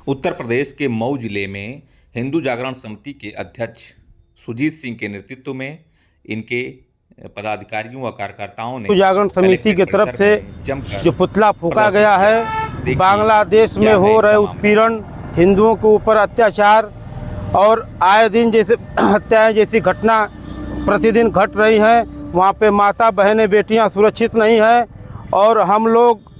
उत्तर प्रदेश के मऊ जिले में हिंदू जागरण समिति के अध्यक्ष सुजीत सिंह के नेतृत्व में इनके पदाधिकारियों व कार्यकर्ताओं ने हिंदू जागरण समिति की तरफ से जो पुतला फूंका गया है, बांग्लादेश में हो रहे उत्पीड़न, हिंदुओं के ऊपर अत्याचार और आए दिन जैसे हत्याएं जैसी घटना प्रतिदिन घट रही हैं। वहाँ पे माता बहनें बेटियाँ सुरक्षित नहीं हैं और हम लोग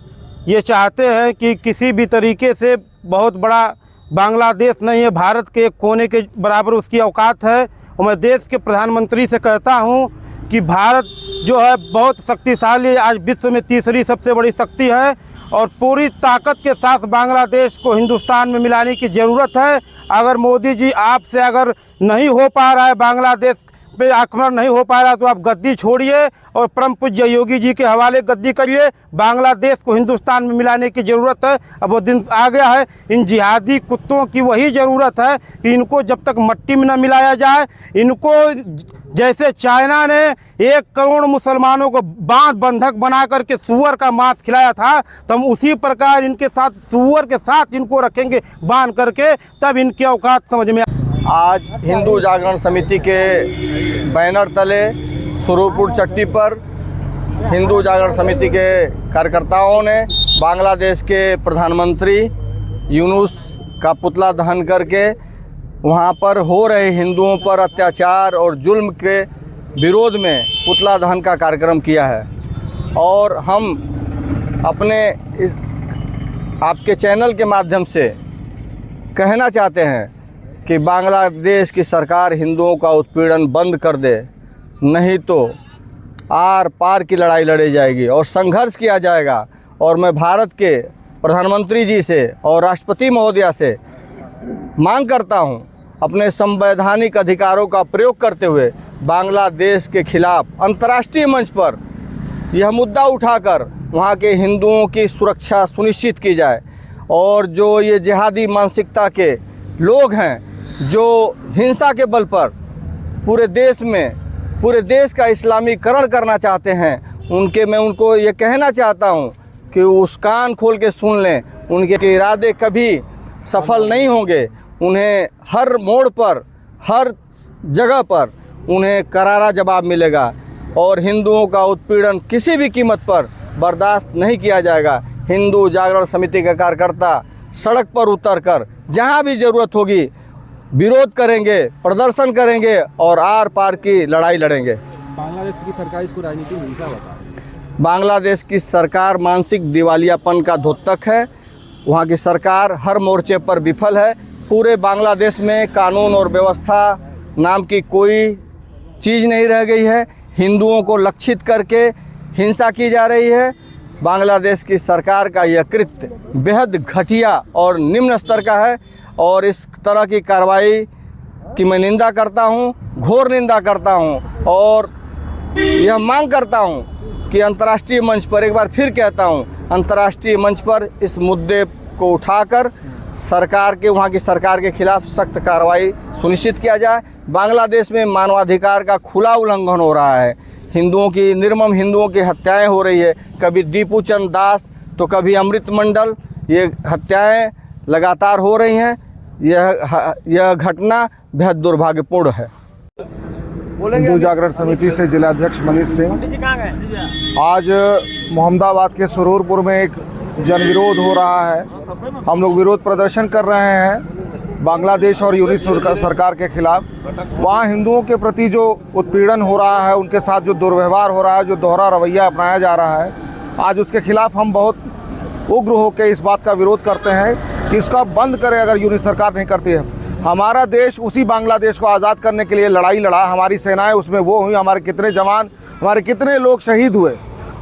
ये चाहते हैं कि किसी भी तरीके से बहुत बड़ा बांग्लादेश नहीं है, भारत के एक कोने के बराबर उसकी औकात है। और मैं देश के प्रधानमंत्री से कहता हूँ कि भारत जो है बहुत शक्तिशाली, आज विश्व में तीसरी सबसे बड़ी शक्ति है और पूरी ताकत के साथ बांग्लादेश को हिंदुस्तान में मिलाने की ज़रूरत है। अगर मोदी जी आपसे अगर नहीं हो पा रहा है, बांग्लादेश पे आक्रमण नहीं हो पा रहा, तो आप गद्दी छोड़िए और परम पूज्य योगी जी के हवाले गद्दी करिए। बांग्लादेश को हिंदुस्तान में मिलाने की ज़रूरत है। अब वो दिन आ गया है। इन जिहादी कुत्तों की वही ज़रूरत है कि इनको जब तक मट्टी में न मिलाया जाए, इनको जैसे चाइना ने 1 करोड़ मुसलमानों को बांध बंधक बना करके सूअर का मांस खिलाया था, तो हम उसी प्रकार इनके साथ सूअर के साथ इनको रखेंगे बांध करके, तब इनकी औकात समझ में। आज हिंदू जागरण समिति के बैनर तले स्वरूपपुर चट्टी पर हिंदू जागरण समिति के कार्यकर्ताओं ने बांग्लादेश के प्रधानमंत्री यूनुस का पुतला दहन करके वहां पर हो रहे हिंदुओं पर अत्याचार और जुल्म के विरोध में पुतला दहन का कार्यक्रम किया है। और हम अपने इस आपके चैनल के माध्यम से कहना चाहते हैं कि बांग्लादेश की सरकार हिंदुओं का उत्पीड़न बंद कर दे, नहीं तो आर पार की लड़ाई लड़ी जाएगी और संघर्ष किया जाएगा। और मैं भारत के प्रधानमंत्री जी से और राष्ट्रपति महोदया से मांग करता हूं, अपने संवैधानिक अधिकारों का प्रयोग करते हुए बांग्लादेश के खिलाफ अंतर्राष्ट्रीय मंच पर यह मुद्दा उठाकर वहां के हिंदुओं की सुरक्षा सुनिश्चित की जाए। और जो ये जिहादी मानसिकता के लोग हैं जो हिंसा के बल पर पूरे देश का इस्लामीकरण करना चाहते हैं, मैं उनको ये कहना चाहता हूं कि उस कान खोल के सुन लें। उनके इरादे कभी सफल नहीं होंगे। उन्हें हर मोड़ पर, हर जगह पर उन्हें करारा जवाब मिलेगा और हिंदुओं का उत्पीड़न किसी भी कीमत पर बर्दाश्त नहीं किया जाएगा। हिंदू जागरण समिति के कार्यकर्ता सड़क पर उतरकर जहां भी ज़रूरत होगी विरोध करेंगे, प्रदर्शन करेंगे और आर पार की लड़ाई लड़ेंगे। बांग्लादेश की सरकार इसको राजनीति में क्या बता? बांग्लादेश की सरकार मानसिक दिवालियापन का द्योतक है। वहाँ की सरकार हर मोर्चे पर विफल है। पूरे बांग्लादेश में कानून और व्यवस्था नाम की कोई चीज़ नहीं रह गई है। हिंदुओं को लक्षित करके हिंसा की जा रही है। बांग्लादेश की सरकार का यह कृत्य बेहद घटिया और निम्न स्तर का है और इस तरह की कार्रवाई की मैं निंदा करता हूं, घोर निंदा करता हूं और यह मांग करता हूं कि अंतर्राष्ट्रीय मंच पर, एक बार फिर कहता हूं, अंतर्राष्ट्रीय मंच पर इस मुद्दे को उठाकर वहां की सरकार के खिलाफ सख्त कार्रवाई सुनिश्चित किया जाए। बांग्लादेश में मानवाधिकार का खुला उल्लंघन हो रहा है। निर्मम हिंदुओं की हत्याएं हो रही है। कभी दीपू चंद दास तो कभी अमृत मंडल, ये हत्याएं लगातार हो रही हैं। यह घटना बेहद दुर्भाग्यपूर्ण है। हिंदू जागरण समिति से जिलाध्यक्ष मनीष सिंह। आज मोहम्मदाबाद के सुरूरपुर में एक जनविरोध हो रहा है। हम लोग विरोध प्रदर्शन कर रहे हैं बांग्लादेश और यूनिस सरकार के खिलाफ। वहाँ हिंदुओं के प्रति जो उत्पीड़न हो रहा है, उनके साथ जो दुर्व्यवहार हो रहा है, जो दोहरा रवैया अपनाया जा रहा है, आज उसके खिलाफ हम बहुत उग्र होकर इस बात का विरोध करते हैं कि इसका बंद करे अगर यूनिस सरकार नहीं करती है। हमारा देश उसी बांग्लादेश को आज़ाद करने के लिए लड़ाई लड़ा, हमारी सेनाएं उसमें वो हुई, हमारे कितने जवान, हमारे कितने लोग शहीद हुए।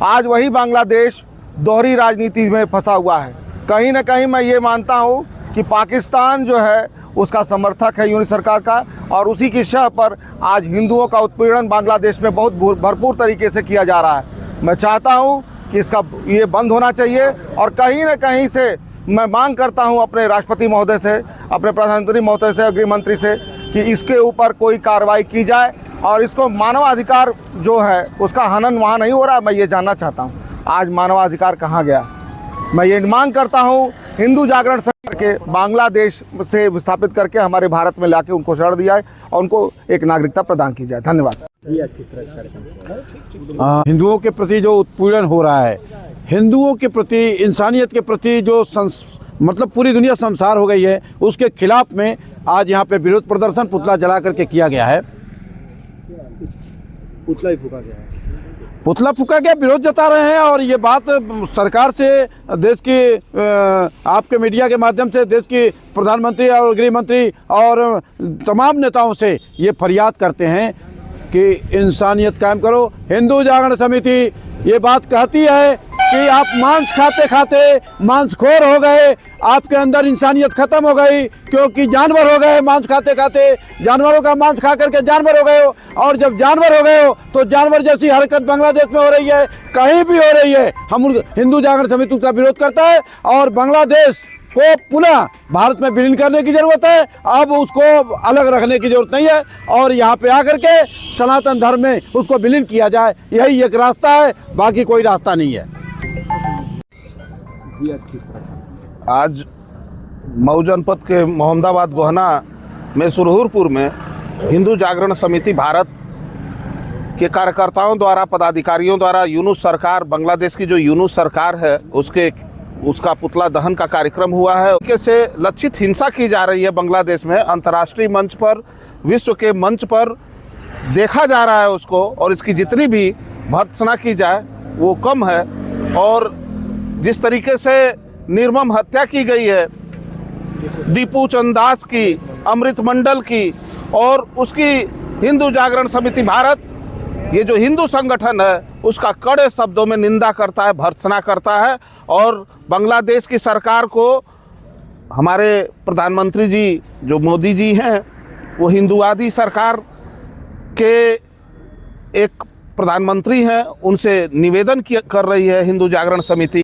आज वही बांग्लादेश दोहरी राजनीति में फंसा हुआ है। कहीं ना कहीं मैं ये मानता हूँ कि पाकिस्तान जो है उसका समर्थक है यूनिस सरकार का और उसी की शह पर आज हिंदुओं का उत्पीड़न बांग्लादेश में बहुत भरपूर तरीके से किया जा रहा है। मैं चाहता हूँ कि इसका ये बंद होना चाहिए और कहीं ना कहीं से मैं मांग करता हूं अपने राष्ट्रपति महोदय से, अपने प्रधानमंत्री महोदय से, गृह मंत्री से कि इसके ऊपर कोई कार्रवाई की जाए और इसको मानवाधिकार जो है उसका हनन वहाँ नहीं हो रहा। मैं ये जानना चाहता हूँ आज मानवाधिकार कहाँ गया। मैं ये मांग करता हूँ हिंदू जागरण समिति के बांग्लादेश से विस्थापित करके हमारे भारत में लाके उनको शरण दिया है और उनको एक नागरिकता प्रदान की जाए। धन्यवाद। हिंदुओं के प्रति जो उत्पीड़न हो रहा है, हिंदुओं के प्रति, इंसानियत के प्रति जो मतलब पूरी दुनिया शर्मसार हो गई है, उसके खिलाफ में आज यहाँ पे विरोध प्रदर्शन पुतला जला करके किया गया है। पुतला ही फूका गया है, पुतला फूका गया, विरोध जता रहे हैं। और ये बात सरकार से, देश की आपके मीडिया के माध्यम से देश की प्रधानमंत्री और गृह मंत्री और तमाम नेताओं से ये फरियाद करते हैं कि इंसानियत कायम करो। हिंदू जागरण समिति ये बात कहती है कि आप मांस खाते खाते मांसखोर हो गए, आपके अंदर इंसानियत खत्म हो गई, क्योंकि जानवर हो गए। मांस खाते खाते जानवरों का मांस खा करके जानवर हो गए हो, और जब जानवर हो गए हो तो जानवर जैसी हरकत बांग्लादेश में हो रही है, कहीं भी हो रही है। हम हिंदू जागरण समिति उसका विरोध करता है और बांग्लादेश को पुनः भारत में विलीन करने की जरूरत है। अब उसको अलग रखने की जरूरत नहीं है और यहाँ पे आकर के सनातन धर्म में उसको विलीन किया जाए, यही एक रास्ता है, बाकी कोई रास्ता नहीं है। आज मऊ जनपद के मोहम्मदाबाद गोहना में सुरहुरपुर में हिंदू जागरण समिति भारत के कार्यकर्ताओं द्वारा, पदाधिकारियों द्वारा यूनुस सरकार, बांग्लादेश की जो यूनुस सरकार है उसका पुतला दहन का कार्यक्रम हुआ है। उसके से लक्षित हिंसा की जा रही है बांग्लादेश में, अंतर्राष्ट्रीय मंच पर, विश्व के मंच पर देखा जा रहा है उसको, और इसकी जितनी भी भर्त्सना की जाए वो कम है। और जिस तरीके से निर्मम हत्या की गई है दीपू चंदास की, अमृत मंडल की, और उसकी हिंदू जागरण समिति भारत, ये जो हिंदू संगठन है, उसका कड़े शब्दों में निंदा करता है, भर्त्सना करता है। और बांग्लादेश की सरकार को, हमारे प्रधानमंत्री जी जो मोदी जी हैं, वो हिंदूवादी सरकार के एक प्रधानमंत्री हैं, उनसे निवेदन कर रही है हिंदू जागरण समिति।